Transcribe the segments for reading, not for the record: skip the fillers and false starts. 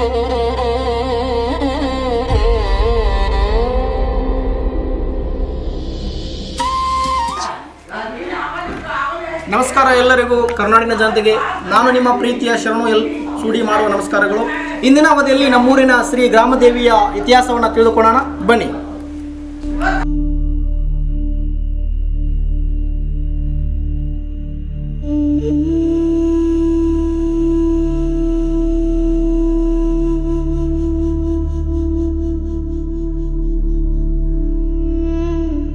ನಮಸ್ಕಾರ ಎಲ್ಲರಿಗೂ, ಕರ್ನಾಟಕ ಜನತೆಗೆ ನಾನು ನಿಮ್ಮ ಪ್ರೀತಿಯ ಶರಣು ಸೂಡಿ ಮಾಡುವ ನಮಸ್ಕಾರಗಳು. ಇಂದಿನ ಅವಧಿಯಲ್ಲಿ ನಮ್ಮೂರಿನ ಶ್ರೀ ಗ್ರಾಮದೇವಿಯ ಇತಿಹಾಸವನ್ನು ತಿಳಿದುಕೊಳ್ಳೋಣ ಬನ್ನಿ.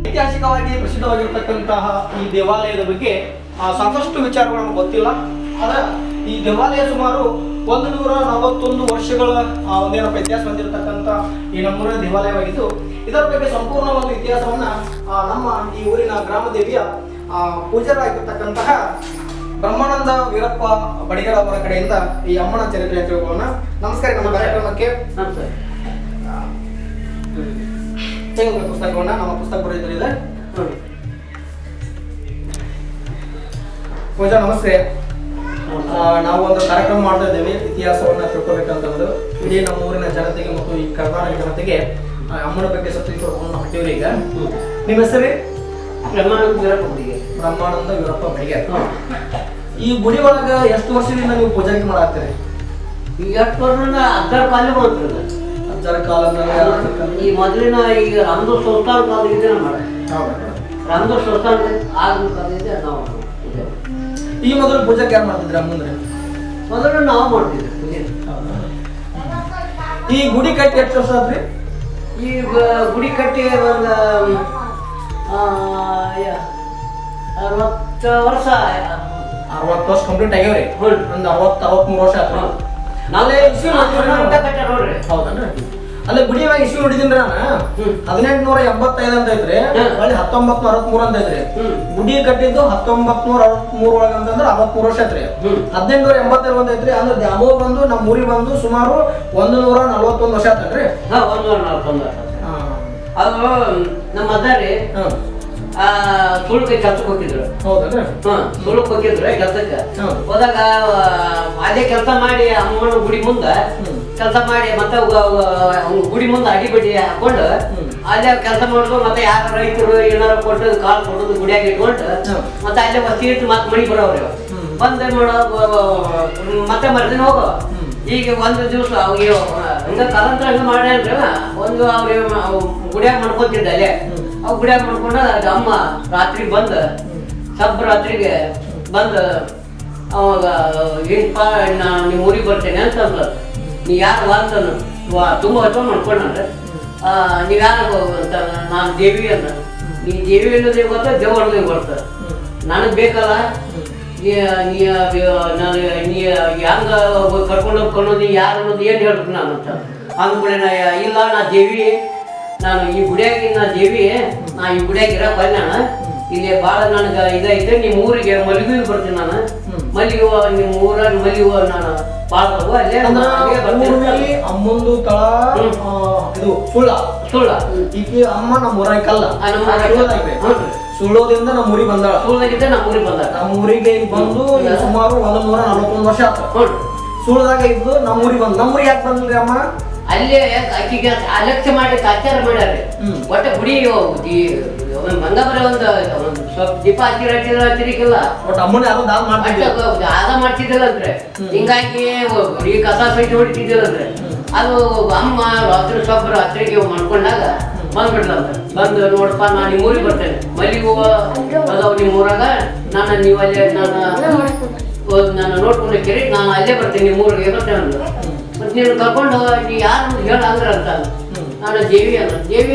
ಐತಿಹಾಸಿಕವಾಗಿ ಪ್ರಸಿದ್ಧವಾಗಿರತಕ್ಕಂತಹ ಈ ದೇವಾಲಯದ ಬಗ್ಗೆ ಸಾಕಷ್ಟು ವಿಚಾರಗಳು ನಮಗೆ ಗೊತ್ತಿಲ್ಲ. ಆದರೆ ಈ ದೇವಾಲಯ ಸುಮಾರು 141 ವರ್ಷಗಳ ಒಂದೇನಪ್ಪ ಇತಿಹಾಸ ಹೊಂದಿರತಕ್ಕಂಥ ಈ ನಮ್ಮೂರಿನ ದೇವಾಲಯವಾಗಿದ್ದು, ಇದರ ಬಗ್ಗೆ ಸಂಪೂರ್ಣ ಒಂದು ಇತಿಹಾಸವನ್ನ ನಮ್ಮ ಈ ಊರಿನ ಗ್ರಾಮದೇವಿಯ ಪೂಜಾರಾಗಿರ್ತಕ್ಕಂತಹ ಬ್ರಹ್ಮಾನಂದ ವೀರಪ್ಪ ಬಡಿಗರ ಅವರ ಕಡೆಯಿಂದ ಈ ಅಮ್ಮನ ಚರಿತ್ರೆ ತಿಳ್ಕೊಳ್ಳೋಣ. ನಮಸ್ಕಾರ. ನಮ್ಮ ಕಾರ್ಯಕ್ರಮಕ್ಕೆ ಪುಸ್ತಕವನ್ನ ನಮ್ಮ ಪುಸ್ತಕ ಬರೆದಿದ್ದಾರೆ. ಪೂಜಾ ನಮಸ್ತೆ. ನಾವು ಒಂದು ಕಾರ್ಯಕ್ರಮ ಮಾಡ್ತಾ ಇದ್ದೇವೆ, ಇತಿಹಾಸವನ್ನ ತಿಳ್ಕೊಬೇಕಂತಂದು ಇಡೀ ನಮ್ಮ ಊರಿನ ಜನತೆಗೆ ಮತ್ತು ಈ ಕರ್ನಾಟಕ ಜನತೆಗೆ ಅಮ್ಮನ ಬಗ್ಗೆ ಸತ್ಯವನ್ನು ಹೊಟ್ಟಿವ್ರಿ. ಈಗ ನಿಮ್ಮ ಹೆಸರೇ? ಬ್ರಹ್ಮಾನಂದ ವೀರಪ್ಪ ಬಡಿಗೆ. ಬ್ರಹ್ಮಾನಂದ ವೀರಪ್ಪ ಬಡಿಗೆ. ಈ ಗುಡಿ ಒಳಗ ಎಷ್ಟು ವರ್ಷದಿಂದ ನೀವು ಪೂಜಾರಿಕೆ ಮಾಡಾಕ್ತೀರಿ? ಈಗ ಎಷ್ಟು ವರ್ಷದಿಂದ ಅಜ್ಜರ ಕಾಲ ಮಾಡ್ತಿರೋದು. ಅಜ್ಜರ ಕಾಲ ಈ ಮೊದಲಿನ ಈಗ ರಾಮದಾಸ್ ಸಂಸ್ಥಾನ ಕಾಲದಿಂದ ಮಾಡ ರಾಮದಾಸ್ ಸಂಸ್ಥಾನ ಆಗ ಕಾಲದಿಂದ ನಾವು ಈ ಮೊದಲು ಪೂಜಾಕ್ಕೆ ಯಾರು ಮಾಡ್ತಿದ್ರಿ? ಅಮ್ಮಂದ್ರೆ ಮೊದಲು ನಾವು ಮಾಡ್ತಿದ್ವಿ ಪೂಜೆ. ಈ ಗುಡಿ ಕಟ್ಟಿ ಎಷ್ಟು ವರ್ಷ ಆದ್ರಿ? ಈ ಗುಡಿ ಕಟ್ಟಿ ಒಂದು 60 ವರ್ಷ. 60 ವರ್ಷ ಕಂಪ್ಲೀಟ್ ಆಗ್ಯಾವ್ರಿ. ಒಂದು 60-63 ವರ್ಷ ಆಯ್ತು. ನಾಳೆ ಇಸ್ವಿ ನೋಡ್ರಿ. ಹೌದನ್ರಿ? ಅಲ್ಲ, ಗುಡಿ ಮ್ಯಾಗ ಇಸ್ವಿ ನೋಡಿದೀನ್ರಿ ನಾನು. 1885 ಅಂತ ಐತ್ರಿ, ಅಲ್ಲಿ 1963 ಅಂತ ಐತ್ರಿ. ಗುಡಿ ಕಟ್ಟಿದ್ದು 1963 ಒಳಗ ಅಂತಂದ್ರೆ 63 ವರ್ಷ ಐತ್ರಿ. 1885 ಬಂದೈತ್ರಿ. ಅಂದ್ರೆ ದ್ಯಾಮೋ ಬಂದು ನಮ್ಮ ಊರಿಗೆ ಬಂದು ಸುಮಾರು 141 ವರ್ಷ ಆತನ್ರಿ. 141. ಅದು ನಮ್ಮ ಅಜ್ಜಾರಿ ಸುಳ್ಳಿಗೆ ಕೆಲ್ಸಕ್ಕೆ ಹೋಗಿದ್ರು. ಹೌದನ್ರಿ? ಸುಳ್ಳಿಗೆ ಹೋಗಿದ್ರು ಕೆಲ್ಸಕ್ಕೆ. ಹೋದಾಗ ಅದೇ ಕೆಲಸ ಮಾಡಿ ಅಮ್ಮನ ಗುಡಿ ಮುಂದೆ ಕೆಲಸ ಮಾಡಿ ಮತ್ತೆ ಗುಡಿ ಮುಂದೆ ಅಡಿಬಡಿ ಹಾಕೊಂಡು ಅಲ್ಲೇ ಕೆಲಸ ಮಾಡೋದು. ಮತ್ತೆ ಯಾರ ರೈತರು ಏನಾರ ಕೊಟ್ಟು ಕಾಳು ಕೊಡೋದು ಗುಡಿಯಾಗ ಇಟ್ಕೊಂಡು ಮತ್ತೆ ಅಲ್ಲೇ ವಸ್ತಿ ಇಟ್ಟು ಮತ್ತೆ ಮಣಿ ಬರೋವ್ರಿ. ಬಂದು ಮಾಡೋ ಮತ್ತೆ ಮರ್ದಿನ ಹೋಗೋ. ಈಗ ಒಂದು ದಿವಸ ಅವ್ರಿಗೆ ಹಂಗ ಕಾಲಾಂತರ ಹಂಗ ಮಾಡ್ಯಾನ್ರಿ. ಒಂದು ಅವ್ರಿಗೆ ಗುಡಿಯಾಗ ಮಾಡ್ಕೊತಿದ್ದ ಅಲ್ಲೇ. ಅವ್ ಗುಡಿಯಾಗ ಮಾಡ್ಕೊಂಡ ಅಮ್ಮ ರಾತ್ರಿ ಬಂದ ರಾತ್ರಿಗೆ ಬಂದ ಅವಾಗ ಏನಪ್ಪ ನಿಮ್ಮ ಊರಿಗೆ ಬರ್ತೇನೆ ಅಂತಂದ. ನೀ ಯಾರು ಅಂತಂದು ತುಂಬ ಹೊತ್ತು ಮಾಡ್ಕೊಂಡ್ರೆ ನೀವು ಯಾರು ಅಂತ. ನಾನು ದೇವಿ ಅಂತ. ನೀ ದೇವಿ ಅನ್ನೋದೇ ಗೊತ್ತ, ದೇವ್ ಅನ್ನೋದೇ ಗೊತ್ತ. ನನಗೆ ಬೇಕಲ್ಲ ನಾನು ನೀ ಹೆಂಗ ಕರ್ಕೊಂಡು ಹೋಗ್ಕೊಳ್ಳೋದು ಯಾರು ಅನ್ನೋದು ಏನು ಹೇಳ್ಬೇಕು ನಾನು ಅಂತ ಅಂದ್ಕೊಂಡೆ. ಇಲ್ಲ, ನಾ ದೇವಿ, ನಾನು ಈ ಗುಡಿಯಾಗಿನ ದೇವಿ, ನಾ ಈ ಗುಡಿಯಾಗ ಇರಕ್ಕೆ ಬಂದ. ಇಲ್ಲಿ ಭಾಳ ನನಗೆ ಇದೈತೆ. ನಿಮ್ಮ ಊರಿಗೆ ಮಲ್ಲಿಗೆ ಬರ್ತೀನಿ ನಾನು. ಮಲ್ಲಿಗೆ ನಿಮ್ಮ ಊರಾಗ ಮಲ್ಲಿಗೆ ನಾನು ಭಾಳ ಅಲ್ಲೇ ಅಮ್ಮಂದು ತಳ ಇದು ಸುಳ್ಳ. ಈಕೆ ಅಮ್ಮ ನಮ್ಮ ಊರಾಗ ಕಲ್ಲ. ಸುಳ್ಳೋದ್ರಿಂದ ನಮ್ಮ ಊರಿಗೆ ಬಂದಾಳ. ಸುಳ್ಳದಾಗಿದ್ದೆ ನಮ್ಮ ಊರಿಗೆ ಬಂದ. ನಮ್ಮ ಊರಿಗೆ ಬಂದು ಸುಮಾರು 141 ವರ್ಷ ಆಯ್ತು. ಸುಳ್ಳದಾಗ ಇದ್ದು ನಮ್ಮ ಊರಿಗೆ ಬಂದು. ನಮ್ಮ ಊರಿಗೆ ಯಾಕೆ ಬಂದ್ರಿ ಅಮ್ಮ? ಅಲ್ಲೇ ಆಕಿಗೆ ಅಲಕ್ಷ್ಯ ಮಾಡಿ ಆಚಾರ ಮಾಡ್ಯಾರ. ಒಟ್ಟ ಗುಡಿ ಬಂಗಾಬರ ಒಂದು ಸ್ವಲ್ಪ ದೀಪ ಹಚ್ಚಿರಕ್ಕಿಲ್ಲ. ಒಟ್ಟು ಅಮ್ಮನ ಯಾರು ದಾದ ಮಾಡ್ತಿದ್ದಿಲ್ಲ ಅಂದ್ರೆ. ಹಿಂಗಾಗಿ ಗುಡಿ ಕಸ ಸೈಟ್ ಹೊಡಿತಿದ್ದಿಲ್ಲಂದ್ರೆ ಅದು ಅಮ್ಮ ರಾತ್ರಿ ಸ್ವಲ್ಪ ರಾತ್ರಿಗೆ ಮಾಡ್ಕೊಂಡಾಗ ಬಂದ್ಬಿಡ್ಲಂತ. ಬಂದು ನೋಡಪ್ಪ, ನಾನು ನಿಮ್ಮ ಊರಿಗೆ ಬರ್ತೇನೆ, ಮಲ್ಲಿಗೆ ಹೂವ ಅದಾವ ನಿಮ್ಮ ಊರಾಗ, ನಾನು ನೀವು ಅಲ್ಲೇ ನಾನು ನೋಡ್ಕೊಂಡು ಕೇಳಿ ನಾನು ಅಲ್ಲೇ ಬರ್ತೇನೆ, ನಿಮ್ಮ ಊರಿಗೆ ಬರ್ತೇನೆ ಅಂದ್ರು. ಮತ್ತೆ ನೀನು ಕರ್ಕೊಂಡು ನೀ ಯಾರು ಹೇಳ ಅಂದ್ರ ಅಂತ. ನಾನು ದೇವಿ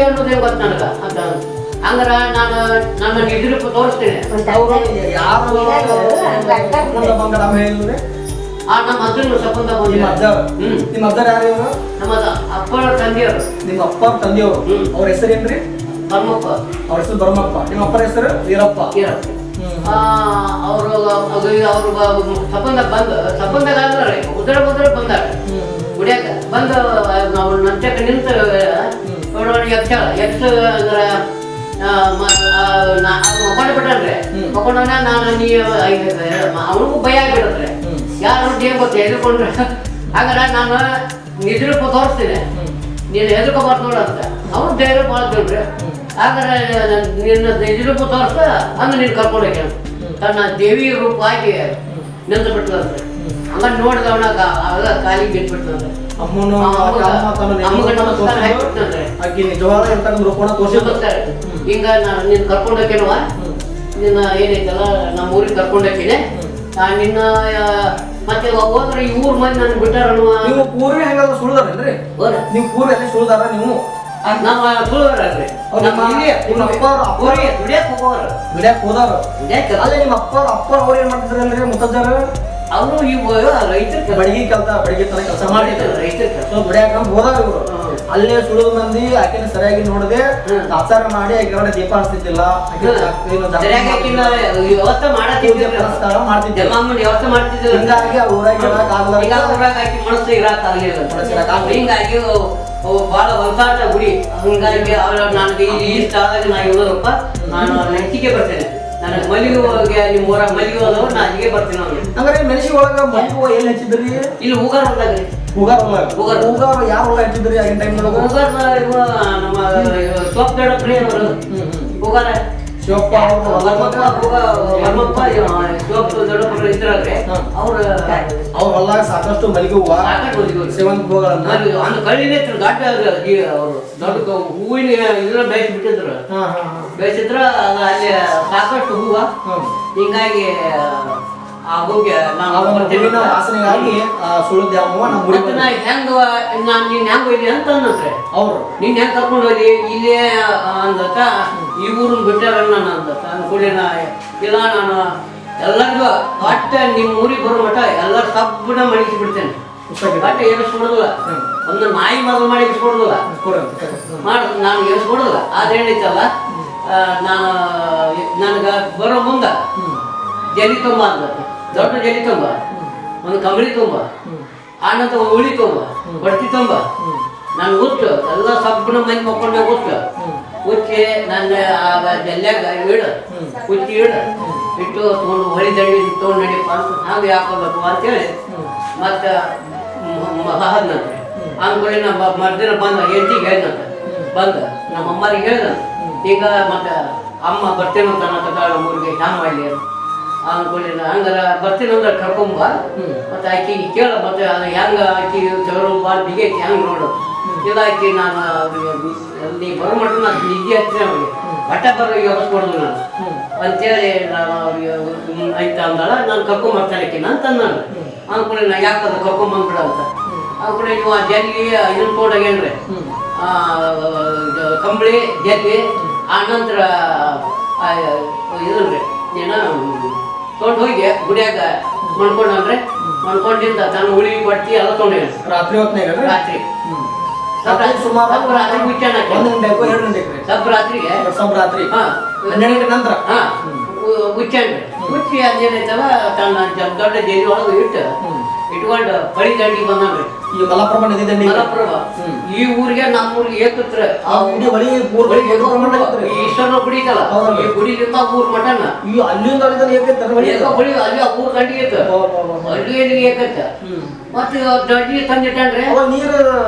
ಅನ್ನೋದೇ ಗೊತ್ತು ನನಗ ಅಂತ. ಹಂಗಾರ ನಾನು ನನ್ನ ಇದ್ರ ತೋರಿಸ್ತೇನೆ. ನಮ್ಮ ಅಜ್ಜನ ಸಂಬಂಧ ನಿಮ್ಮ ಅಜ್ಜ ಯಾರು? ನಮ್ಮ ಅಪ್ಪನ ತಂದೆಯವರು. ನಿಮ್ಮ ಅಪ್ಪ ತಂದೆಯವರು. ಅವ್ರ ಹೆಸರು ಏನ್ರಿ? ಬರಮಪ್ಪ. ಅವ್ರ ಹೆಸರು ಬರಮಪ್ಪ. ನಿಮ್ಮ ಅಪ್ಪನ ಹೆಸರು ವೀರಪ್ಪ. ಅವರು ಸಂಬಂಧ ಅಂದ್ರೆ ಉದರ ಬಂದಾರ ಗುಡಿಯಾಗ ಬಂದು ನಾವು ನಂಚಕ ನಿಂತ ಯಕ್ಷ ಅಂದ್ರೆ ಮಕ್ಕೊಂಡು ಬಿಟ್ಟನ್ರಿ. ಮಕ್ಕೊಂಡವನ ನಾನು ಅವನಿಗೂ ಭಯ ಆಗಿಬಿಡತ್ರೆ. ಯಾರು ಗೊತ್ತ ಎದ್ಕೊಂಡ್ರೆ. ಹಾಗಾದ್ರೆ ನಾನು ನಿಜರೂಪ ತೋರಿಸ್ತೀನಿ ನೀನು ಹೆದರ್ಕೋಬಾರ್ದು ನೋಡ ಅಂತ ಅವ್ರು ಧೈರ್ಯ ಮಾಡ್ತೇವ್ರಿ ಹಾಗಾದ್ರೆ ನಿನ್ನ ನಿಜರೂಪ ತೋರಿಸ್ತ ಅಂದ್ರೆ ನೀನು ಕರ್ಕೊಂಡೋಗ್ಯ ತನ್ನ ದೇವಿ ರೂಪ ಆಗಿ ನಿಂತು ಬಿಟ್ಟದಂದ್ರೆ ಹಂಗ ನೋಡಿದವನ ಆಗ ಕಾಲಿಗೆ ಬಿಟ್ಬಿಡ್ತಂದ್ರೆ ಅಮ್ಮನು ಅಮ್ಮಗೆ ನಮಸ್ಕಾರ ಹಾಕ್ಬಿಡ್ತಂದ್ರೆ ಆಕಿ ನಿಜವಾದ ಇರ್ತಕ್ಕಂಥ ರೂಪನ ತೋರಿಸಿರ್ತಾರೆ. ಹಿಂಗ ನಾನು ನಿನ್ನ ಕರ್ಕೊಂಡೋಗ್ಯನವ ನಿನ್ನ ಏನೈತಲ್ಲ ನಮ್ಮ ಊರಿಗೆ ಕರ್ಕೊಂಡೋಗ್ತೀನಿ ನಿನ್ನ ಮತ್ತೆ ಹೋದ್ರೆ ಈ ಊರ್ ಮಂದಿ ನನ್ ಬಿಟ್ಟಾರಲ್ವ. ನೀವು ಪೂರ್ವಿ ಹೆಂಗಾದ್ರು ಸುಳ್ದಾರೇನ್ರಿ? ನೀವು ಪೂರ್ವಿ ಎಲ್ಲ ಸುಳ್ದಾರ ನೀವು? ನಮ್ಮ ಸುಳ್ದಾರಲ್ರಿ ನಿಮ್ಮ ದುಡಿಯಕ್ ಹೋಗೋರು ದುಡಿಯಕ್ ಹೋದಾರ. ಅಲ್ಲೇ ನಿಮ್ಮ ಅಪ್ಪ ಅವ್ರು ಏನ್ ಮಾಡ್ತಿದ್ರಲ್ರಿ ಮುತ್ತಜ್ಜಾರ? ಅವರು ಇವು ರೈತರ ಬಡಗಿ ತರ ಕೆಲಸ ಮಾಡಿದ್ರು. ರೈತರ ದುಡಿಯಾಕ ಹೋದಾಗ ಇವರು ಅಲ್ಲೇ ಸುಳಿದ ಮಂದಿ ಆಕೆನ ಸರಿಯಾಗಿ ನೋಡದೆ ಆಚಾರ ಮಾಡಿ ಆಕೆ ದೀಪ ಹಚ್ತಿದ್ದಿಲ್ಲ, ವ್ಯವಸ್ಥೆ ಮಾಡ್ತಿದ್ದಿಲ್ಲ. ಹಿಂಗಾಗಿ ಆ ಊರಾಗ ಮನಸ್ಸು ಇರಾಕಾಗ್ಲಿಲ್ಲ. ಹಿಂಗಾಗಿ ಬಹಳ ಹೊಸಾಟ ಗುಡಿ. ಹಂಗಾಗಿ ನನಗೆ ಇಷ್ಟ ಆದಾಗ ನಾ ಇರೋದಪ್ಪ ನಾನು ನೆಚ್ಚಿಗೆ ಬರ್ತೇನೆ. ನನಗೆ ಮಲ್ಲಿಗೆ ನಿಮ್ಮ ಊರಾಗ ಮಲ್ಲಿಗೆ ಹೋದವ ನಾ ಅಲ್ಲಿಗೆ ಬರ್ತೀನಿ. ಅವ್ರಿಗೆ ಹಂಗಾರೆ ಮೆಣಸಿಗೆ ಒಳಗ ಮಲ್ಲಿಗೆ ಎಲ್ಲಿ ಹಚ್ಚಿದ್ರಿ? ಇಲ್ಲಿ ಹೂಗಾರ ಹೊಲ್ದಾಗ್ರಿ. ಹೂಗಾರ ಯಾವ ಹೊಲ ಹಚ್ಚಿದ್ರಿ ಆಗಿನ ಟೈಮ್ ಒಳಗ? ಹೂಗಾರ ನಮ್ಮ ಸೋಪ್ ದೊಡ್ಡಪ್ರಿ ಅವರು ಹೂಗಾರ ಶಿವಪ್ಪ ಅವ್ರ ಹೊಲ್ದಾಗ ಸಾಕಷ್ಟು ಮಲ್ಲಿಗೆ ಹೂವ ಸೇವಂತಿ ಹೂವುಗಳನ್ನ ಕಳ್ಳಿನೇ ಘಾಟ ಅವರು ದೊಡ್ಡ ಹೂವಿನ ಇದನ್ನ ಬೇಯಿಸ್ಬಿಟ್ಟಿದ್ರು. ಬೇಯಿಸಿದ್ರ ಅಲ್ಲಿ ಸಾಕಷ್ಟು ಹೂವ. ಹಿಂಗಾಗಿ ಆ ಹೂವಿಗೆ ವಾಸನೆಗಾಗಿ ಸುಳಿದ ಹೆಂಗ ನಾನ್ ನಿನ್ ಹೆಂಗ್ ಹೋಯ್ಲಿ ಅಂತ ಅನ್ನಂದ್ರೆ ಅವ್ರು ನಿನ್ ಹೆಂಗ್ ಕರ್ಕೊಂಡು ಹೋಗ್ಲಿ ಇಲ್ಲೇ ಅಂದತ್ತ ಈ ಊರನ್ನ ಬಿಟ್ಟಾರ ನಾನು ಅಂದತ್ತ ಅನ್ಕೊಳ್ಳಿ. ನಾ ಇಲ್ಲ ನಾನು ಎಲ್ಲರಿಗೂ ಒಟ್ಟ ನಿಮ್ಮ ಊರಿಗೆ ಬರೋ ಮಟ್ಟ ಎಲ್ಲರ ಸಬ್ಬನ ಮಡಗಿಸಿ ಬಿಡ್ತೇನೆ. ಬಟ್ ಎನಿಸ್ಕೊಡೋದಿಲ್ಲ, ಒಂದು ನಾಯಿ ಮೊದಲು ಮಾಡಿ ಎನಿಸ್ಕೊಡೋದಿಲ್ಲ ನಾನು ಎನಿಸ್ಕೊಡೋದಿಲ್ಲ. ಅದೇನೈತಲ್ಲ ನಾನು ನನಗೆ ಬರೋ ಮುಂದ ಜಲಿ ತುಂಬ ಅಂದ, ದೊಡ್ಡ ಜಲಿ ತುಂಬ, ಒಂದು ಕಂಬಳಿ ತುಂಬ, ಆನಂತರ ಉಳಿ ತುಂಬ, ಬಡ್ತಿ ತುಂಬ, ನಾನು ಉಟ್ಟು ಎಲ್ಲ ಸಬ್ಬನ ಮಂದಿ ಮಕ್ಕೊಂಡೆ ಉಚ್ಚಿ ನನ್ನ ಜಲ್ಯಾಗ ಇಡ ಉಚ್ಚಿ ಇಟ್ಟು ತೊಗೊಂಡು ಹೊಳಿ ದಂಡಿ ತೊಗೊಂಡು ನಡಿಯಪ್ಪ ಅಂತ ಹಾಗೆ ಹಾಕೋಬೇಕು ಅಂತೇಳಿ ಮತ್ತೆ ಹದ್ನಂತೆ ಅಂದ್ಕೊಳ್ಳಿ. ನಮ್ಮ ಮರ್ದಿನ ಬಂದ ಹೆಂಡತಿಗೆ ಹೇಳಿದಂತೆ ಬಂದ ನಮ್ಮ ಅಮ್ಮರಿಗೆ ಹೇಳಿದಂತೆ ಈಗ ಮತ್ತೆ ಅಮ್ಮ ಬರ್ತೇನಂತ ನಮ್ಮ ಊರಿಗೆ ಹ್ಯಾಂಗ ಮಾಡಲಿ ಅಂದ್ಕೊಳ್ಳಿ. ಹಂಗಾರ ಬರ್ತೀನಂದ್ರೆ ಕರ್ಕೊಂಬ ಮತ್ತೆ ಆಕಿಗೆ ಕೇಳ ಮತ್ತೆ ಅದು ಹೆಂಗ ಆಕಿ ಚವರು ಭಾಳ ಬಿಗೈತಿ ಹೆಂಗೆ ನೋಡು ಇಲ್ಲ ಆಕಿ ನಾನು ನೀ ಬರೋ ಮಟ್ಟ ನಾನು ನಿದ್ದೆ ಹಚ್ಚಿನ ಅವ್ರಿಗೆ ಬಟ್ಟ ಬರೋ ಯೋಗಿಸ್ಕೊಡ್ದು ನಾನು ಅಂತೇಳಿ ನಾನು ಅವ್ರಿಗೆ ಆಯ್ತ ಅಂದಾಳ. ನಾನು ಕರ್ಕೊಂಬರ್ತಾನೆ ಆಕಿನ ಅಂತ ನಾನು ಅಂದ್ಕೊಳ್ಳಿ. ನಾ ಯಾಕಂದ್ರೆ ಕರ್ಕೊಂಬಂದ್ಬಿಡ ಅಂತ ಅಂದ್ಕೊಳ್ಳಿ. ನೀವು ಆ ಜಲ್ಲಿ ಇದನ್ನ ತೊಗೊಂಡೋಗೇನ್ರಿ ಕಂಬಳಿ ಜಲ್ಲಿ ಆನಂತರ ಇದನ್ರಿ ಏನೋ ತೊಗೊಂಡು ಹೋಗಿ ಗುಡಿಯಾಗ ಮಣ್ಕೊಂಡ್ರೆ ಮಣ್ಕೊಂಡಿಂದ ತನ್ನ ಉಳಿ ಬಟ್ಟಿ ಎಲ್ಲ ತೊಗೊಂಡೇನೆ ರಾತ್ರಿ ಹೊತ್ನಾಗ ರಾತ್ರಿ ಸುಮಾರು ರಾತ್ರಿ ಬಿಟ್ಟಾನ ಸ್ವಲ್ಪ ರಾತ್ರಿಗೆ ರಾತ್ರಿ 12 ಗಂಟೆ ನಂತರ ಮುಚ್ಚಂಡ್ರಿ ಮುಚ್ಚಿ ಅದೇನೈತಲ್ಲ ತನ್ನ ದೊಡ್ಡ ಜೈಲಿ ಒಳಗೆ ಇಟ್ಕೊಂಡು ಬಳಿ ದಂಡಿಗೆ ಬಂದನ್ರಿ. ಈ ಮಲಪ್ರಭಾ ನದಿ ದಂಡಿ ಮಲಪ್ರಭಾ ಈ ಊರಿಗೆ ನಮ್ಮ ಊರಿಗೆ ಏಕತ್ರ ಈಶ್ವರನ ಗುಡಿ ಐತಲ್ಲ ಈ ಗುಡಿಲಿಂದ ಊರ್ ಮಟನ ಅಲ್ಲಿಂದ ಬಳಿ ಅಲ್ಲಿ ಊರ್ ದಂಡಿಗೆ ಅಲ್ಲಿ ಏಕತ್ತ ಮತ್ತೆ ದಂಡಿ ತಂದಿಟ್ಟನ್ರಿ. ನೀರು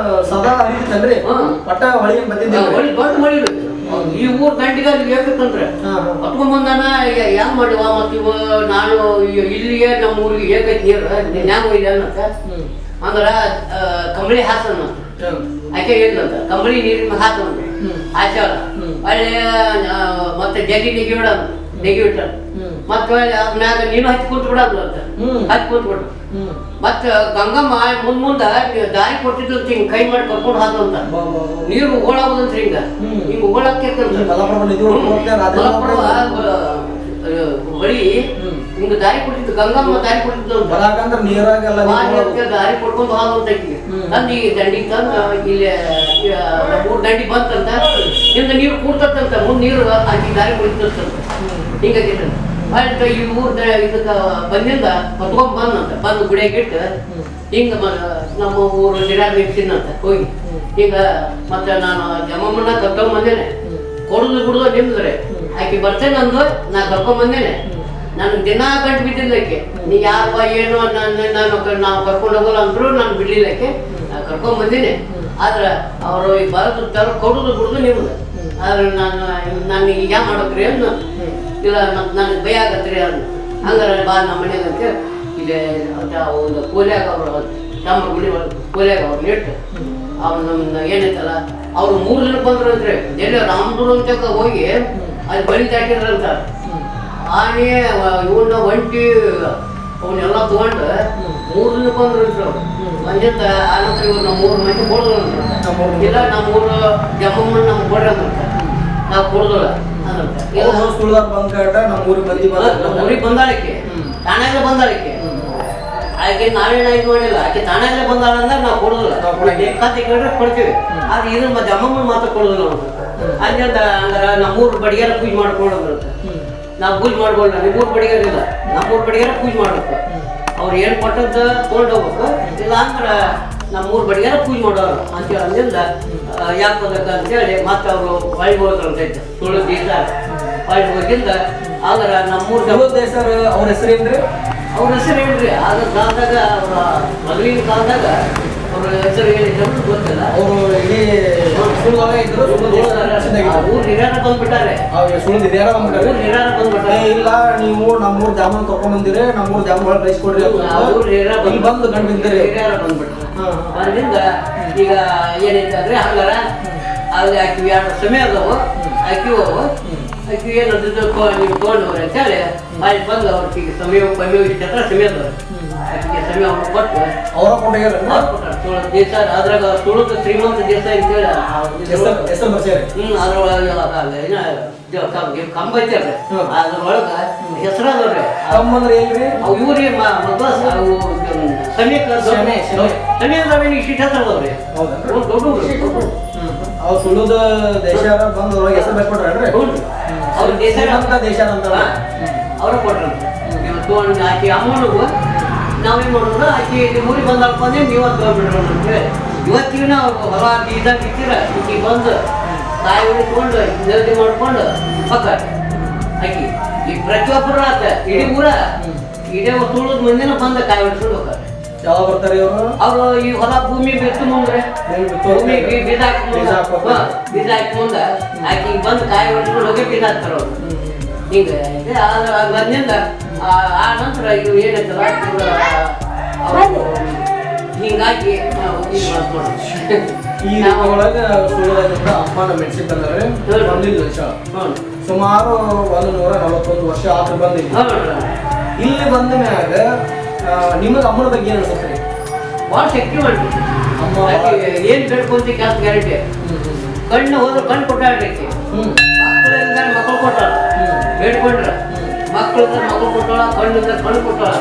ಸದಾ ಹರಿತನ್ರಿ ಒಟ್ಟ ಹೊಳಿ ಹೊಳಿ ದೊಡ್ಡ ಮಳಿ ಈ ಊರ್ ದಂಡಿಗೆ ಅಲ್ಲಿ ಏಕತ್ತಂದ್ರೆ ಹತ್ಕೊಂಡ್ ಬಂದಾನ. ಹೆಂಗ್ ಮಾಡಿವ ಮತ್ತ ಇವ ನಾನು ಇಲ್ಲಿಗೆ ನಮ್ಮ ಊರಿಗೆ ಏಕೈತಿ ನೀರು ಹ್ಯಾಂಗ ಒಯ್ದ ಅನ್ನತ್ತ ಅಂದ್ರ ಕಂಬಳಿ ಹಾಸನ ಆಕೆ ಹೇಳಿದಂತ ಕಂಬಳಿ ನೀರಿನ ಹಾಸನ ಆಚಾರ ಅಲ್ಲಿ ಮತ್ತೆ ಜಗಿ ನೆಗಿ ಬಿಡ ನೆಗಿ ಬಿಟ್ಟ ಮತ್ತೆ ಮ್ಯಾಗ ನೀನು ಹಚ್ಚಿ ಕುಂತ ಬಿಡೋದು ಅಂತ ಹಚ್ಚಿ ಕುಂತ ಬಿಡು. ಮತ್ತ ಗಂಗಮ್ಮ ಮುಂದ ದಾರಿ ಕೊಟ್ಟಿದ್ದು ಹಿಂಗ್ ಕೈ ಮಾಡಿ ಕರ್ಕೊಂಡು ಹಾದು ಅಂತ ನೀರು ಓಡಾಗೋದಂತ್ರಿ ಹಿಂಗ ಹಿಂಗ ಓಡಾಕೆ ಬಳಿ ಹಿಂಗ ದಾರಿ ಕೊಟ್ಟಿದ್ದು ಗಂಗಮ್ಮ ದಾರಿ ಕೊಟ್ಟಿದ್ದು ಬರಾಕಂದ್ರ ನೀರಾಗೆಲ್ಲ ದಾರಿ ಕೊಡ್ಕೊಂಡು ಹಾದು ಅಂತ ತಂದು ಈ ದಂಡಿಗೆ ತಂದು ಇಲ್ಲಿ 3 ದಂಡಿ ಬಂತಂತ ಹಿಂದ ನೀರು ಕೂರ್ತಂತ ಮುಂದ್ ನೀರು ಆಕಿ ದಾರಿ ಕೊಡ್ತಂತ ಹಿಂಗಾಗಿತ್ತು. ಆಯ್ತು ಈ ಊರ್ ಇದಕ್ಕ ಬಂದಿಂದ ಹೊತ್ಕೊಂಡ್ ಬಂದಂತ ಬಂದು ಗುಡಿಯಾಗ ಇಟ್ಟು ಹಿಂಗ ನಮ್ಮ ಊರು ಗಿಡಾಗ ಇಟ್ಟಿನಂತ ಹೋಗಿ ಈಗ ಮತ್ತೆ ನಾನು ಜಮ್ಮಮ್ಮನ ಕರ್ಕೊಂಡ್ ಬಂದೇನೆ ಕೊಡುದು ಬಿಡುದು ನಿಮ್ದ್ರೆ ಆಕಿ ಬರ್ತೇನೆ ಅಂದು ನಾ ಕರ್ಕೊಂಡ್ ಬಂದೇನೆ. ನನ್ ದಿನ ಗಂಟು ಬಿದ್ದಿಲ್ಲ ಆಕೆ ನೀ ಯಾರಪ್ಪ ಏನು ನಾವು ಕರ್ಕೊಂಡು ಹೋಗಲ್ಲ ಅಂದ್ರು ನಾನು ಬಿಡ್ಲಿಲ್ಲ ಆಕೆ ಕರ್ಕೊಂಡ್ ಬಂದೀನಿ. ಆದ್ರೆ ಅವರು ಈ ಬರೋದು ತರ ಕೊಡುದು ಬಿಡುದು ನಿಮ್ದು. ಆದ್ರೆ ನಾನು ಈಗ ಏನು ಮಾಡೋಕ್ರಿ ಅನ್ನ ಇಲ್ಲ ಮತ್ತೆ ನನಗೆ ಭಯ ಆಗತ್ರಿ ಅನ್ನ. ಹಂಗಾರೆ ಬಾ ನಮ್ಮ ಮನೆಗೆ ಅಂತ ಇಲ್ಲಿ ಒಂದು ಕೋಲ್ಯಾಗ ಅವರು ತಮ್ಮ ಗುಡಿ ಕೋಲ್ಯಾಗ ಅವ್ರು ಇಟ್ಟು ಅವ್ರು ನಮ್ನ ಏನೈತಲ್ಲ ಅವ್ರು 3 ದಿನಕ್ಕೆ ಬಂದ್ರಂದ್ರೆ ಎಲ್ಲಿ ರಾಮದುರ್ ಅಂತ ಹೋಗಿ ಅಲ್ಲಿ ಬಳಿ ದಾಟಿದ್ರಂತ. ಆನೆ ಇವನ್ನ ಒಂಟಿ ಅವನ್ನೆಲ್ಲ ತಗೊಂಡು 3 ದಿನಕ್ಕೆ ಬಂದ್ರಂತ ಅವ್ರು. ಮಂಜಂತ ಆನಂತರ ಇವ್ರು ನಮ್ಮ 3 ಮಂದಿ ಕೊಡೋದಂತ. ಇಲ್ಲ ನಮ್ಮೂರು ಜಮ್ಮಮ್ಮನ ನಮ್ಗೆ ಕೊಡ್ರಿ ಅಂದಂತ. ನಾವು ಕೊಡೋದಿಲ್ಲ ಅಂದಂತ. ಊರಿಗೆ ಬಂದಾಳಕ್ಕೆ ತಾನಾಗಲೇ ಬಂದಾಳಕ್ಕೆ. ಆಕೆ ನಾವೇನು ಇದು ಮಾಡಿಲ್ಲ, ಆಕೆ ತಾನಾಗಲೇ ಬಂದಾಳ ಅಂದ್ರೆ ನಾವು ಕೊಡೋದಿಲ್ಲ. ಕತೆ ಕೇಳಿದ್ರೆ ಕೊಡ್ತೀವಿ. ಆದ್ರೆ ಇದನ್ನ ಮತ್ತೆ ಅಮ್ಮಮ್ಮನ ಮಾತ್ರ ಕೊಡೋದಿಲ್ಲ ನಾವು. ಹಂಗಂತ ಹಂಗಾರ ನಮ್ಮೂರು ಬಡಿಗೆಲ್ಲ ಪೂಜೆ ಮಾಡ್ಕೊಳ್ಳೋದಿರುತ್ತೆ. ನಾವು ಪೂಜೆ ಮಾಡ್ಕೊಳ್ಳ, ನಿಮ್ಮೂರು ಬಡಿಗೆರಿಲ್ಲ, ನಮ್ಮೂರು ಬಡಿಗೆರ ಪೂಜೆ ಮಾಡ್ಬೇಕು. ಅವ್ರು ಏನು ಕೊಟ್ಟದ್ದು ತೊಗೊಂಡು ಹೋಗ್ಬೇಕು. ಇಲ್ಲ ಅಂದ್ರೆ ನಮ್ಮೂರು ಬಡಿಗೆರ ಪೂಜೆ ಮಾಡೋರು ಅಂತೇಳಿ ಅಂದಿಂದ ಯಾಕೆ ಹೋಗ್ಬೇಕು ಅಂತೇಳಿ ಮತ್ತೆ ಅವರು ಹೊಳ್ಳಿ ಹೋಗ್ರಂತೈತೆ. ಸುಳ್ಳು ದೇಶ ಹೊಳ್ಳಿ ಹೋಗಿಂದ ಆದ್ರೆ ನಮ್ಮೂರು ದೇಶರ ಅವ್ರ ಹೆಸರೇನ್ರಿ? ಅವ್ರ ಹೆಸರು ಹೇಳ್ರಿ. ಆಗ ಕಾಲದಾಗ ಅವರ ಮದುವಿನ ಕಾಲದಾಗ ಅವ್ರ ಹೆಸರು ಹೇಳಿದ್ರು ಗೊತ್ತಿಲ್ಲ. ಅವರು ಇಡೀ ಊರು ಹಿರಿಯರ ಬಂದ್ಬಿಟ್ಟಾರೆ. ಊರು ಹಿರಿಯರ ಬಂದ್ಬಿಟ್ಟಾರೆ. ಇಲ್ಲ ನೀವು ನಮ್ಮೂರ್ ಜಾಮೂನ್ ತಕೊಂಡ್ ಬಂದಿರಿ, ನಮ್ಮೂರ್ ಜಾಮೂನ್ ರೈಸ್ ಕೊಡ್ರಿ ಬಂದು ಗಂಡು ಬಂದಿರಿ. ಹಿರಿಯರ ಬಂದ್ಬಿಟ್ರೆ ಅದರಿಂದ ಈಗ ಏನೈತೆ ಅಂದ್ರೆ ಹಂಗಾರ ಅಲ್ಲಿ ಆಕಿ 2 ಸಮಯ ಅದಾವು. ಆಕಿ ಏನು ನೀವು ತೊಗೊಂಡವ್ರಿ ಅಂತೇಳಿ ಅಲ್ಲಿ ಬಂದು ಅವ್ರಿಗೆ ಸಮಯ ಸಮಯ ಅದಾವ. ಆಕೆಗೆ ಸಮಯ ಅವ್ರು ಕೊಟ್ಟು ಅವರ ಕೊಟ್ಟಾರ ದೇಶ. ಅದ್ರಾಗ ತುಳುದ ಶ್ರೀಮಂತ ದೇಶ ಅಂತೇಳಿ ಅದ್ರೊಳಗೆ ಕಂಬ ಐತಲ್ರಿ, ಅದ್ರೊಳಗ ಹೆಸರದವ್ರಿ. ಕಂಬಂದ್ರೆ ಏನ್ರಿ? ಅವು ಇವ್ರಿ ಸಮಯವೇನು ಇಷ್ಟ ಅದಾವ್ರಿ. ದೊಡ್ಡ ಅವ್ರು ಸುಳ್ಳುದ ದೇಶ ಬಂದು ಹೆಸರು ಬರ್ಕೊಟ್ರಿ. ಅವ್ರ ದೇಶ ದೇಶ ಅಂತ ಅವ್ರು ಕೊಟ್ರಂತ. ತೊಗೊಂಡು ಆಕಿ ಅಮ್ಮನಿಗೂ ನಾವೇನು ಮಾಡೋಣ, ಆಕಿ ಊರಿಗೆ ಬಂದಪ್ಪ ಅಂದ್ರೆ ನೀವು ತೊಗೊಂಡ್ಬಿಡ್ರಿ ಅಂತೇಳಿ ಇವತ್ತಿಗೂ ನಾವು ಹೊಲ ಬೀಜ ಬಿತ್ತಿರ ಈಕಿ ಬಂದು ಕಾಯಿ ಹೊಡಿಕೊಂಡು ಜಲ್ದಿ ಮಾಡ್ಕೊಂಡು ಪಕ್ಕ ಆಕಿ ಈ ಪ್ರತಿಯೊಬ್ಬರು ಆತ ಇಡೀ ಊರ ಇಡೀ ತುಳಿದ ಮಂದಿನ ಬಂದು ಕಾಯಿ ಹೊಡ್ಕೊಂಡು ಹೋಗ್ತಾರೆ. ಯಾವಾಗ ಬರ್ತಾರೆ ಇವರು? ಅವರು ಈ ಹೊಲ ಭೂಮಿ ಬಿತ್ತು ಮುಂದ್ರೆ ಭೂಮಿ ಬೀಜ ಹಾಕಿ ಮುಂದೆ ಆಕಿ ಬಂದು ಕಾಯಿ ಹೊಡ್ಕೊಂಡು ಹೋಗಿ ಬೀಜ ಹಾಕ್ತಾರೆ ಅವ್ರು. ಹಿಂಗೆ ಬಂದಿಂದ ಆ ನಂತರ ಇವು ಏನೈತಲ್ಲ ಹಿಂಗಾಗಿ ಈ ಒಳಗೆ ಸುಳ್ಳುದಿಂದ ಅಮ್ಮನ ಮೆಣಸಿನ ತಂದ್ರೆ ಬಂದಿದ್ದು ವರ್ಷ ಸುಮಾರು 141 ವರ್ಷ ಆದ್ರೂ ಬಂದಿಲ್ಲ. ಇಲ್ಲಿ ಬಂದ ಮ್ಯಾಗ ನಿಮಗೆ ಅಮ್ಮನ ಬಗ್ಗೆ ಏನು ಅನ್ಸುತ್ತೆ? ಭಾಳ ಶಕ್ತಿ ಮಾಡಿ ಅಮ್ಮ ಏನ್ ಬೇಡ್ಕೊಂತ ಕೆಲಸ ಗ್ಯಾರಂಟಿ. ಕಣ್ಣು ಹೋದ್ರೆ ಕಣ್ಣು ಕೊಟ್ಟಾಡ್ರಿ. ಮಕ್ಕಳಿಂದ ಮಕ್ಕಳು ಕೊಟ್ಟಾಳ, ಬೇಡ್ಕೊಂಡ್ರ ಮಕ್ಕಳಿಂದ ಮಕ್ಕಳು ಕೊಟ್ಟಾಳ, ಕಣ್ಣಿಂದ ಕಣ್ಣು ಕೊಟ್ಟಾಳ.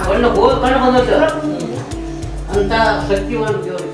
ಕಣ್ಣು ಹೋದ್ ಕಣ್ಣು ಬಂದೈತೆ ಅಂತ ಶಕ್ತಿವಂತ ದೇವ್ರು.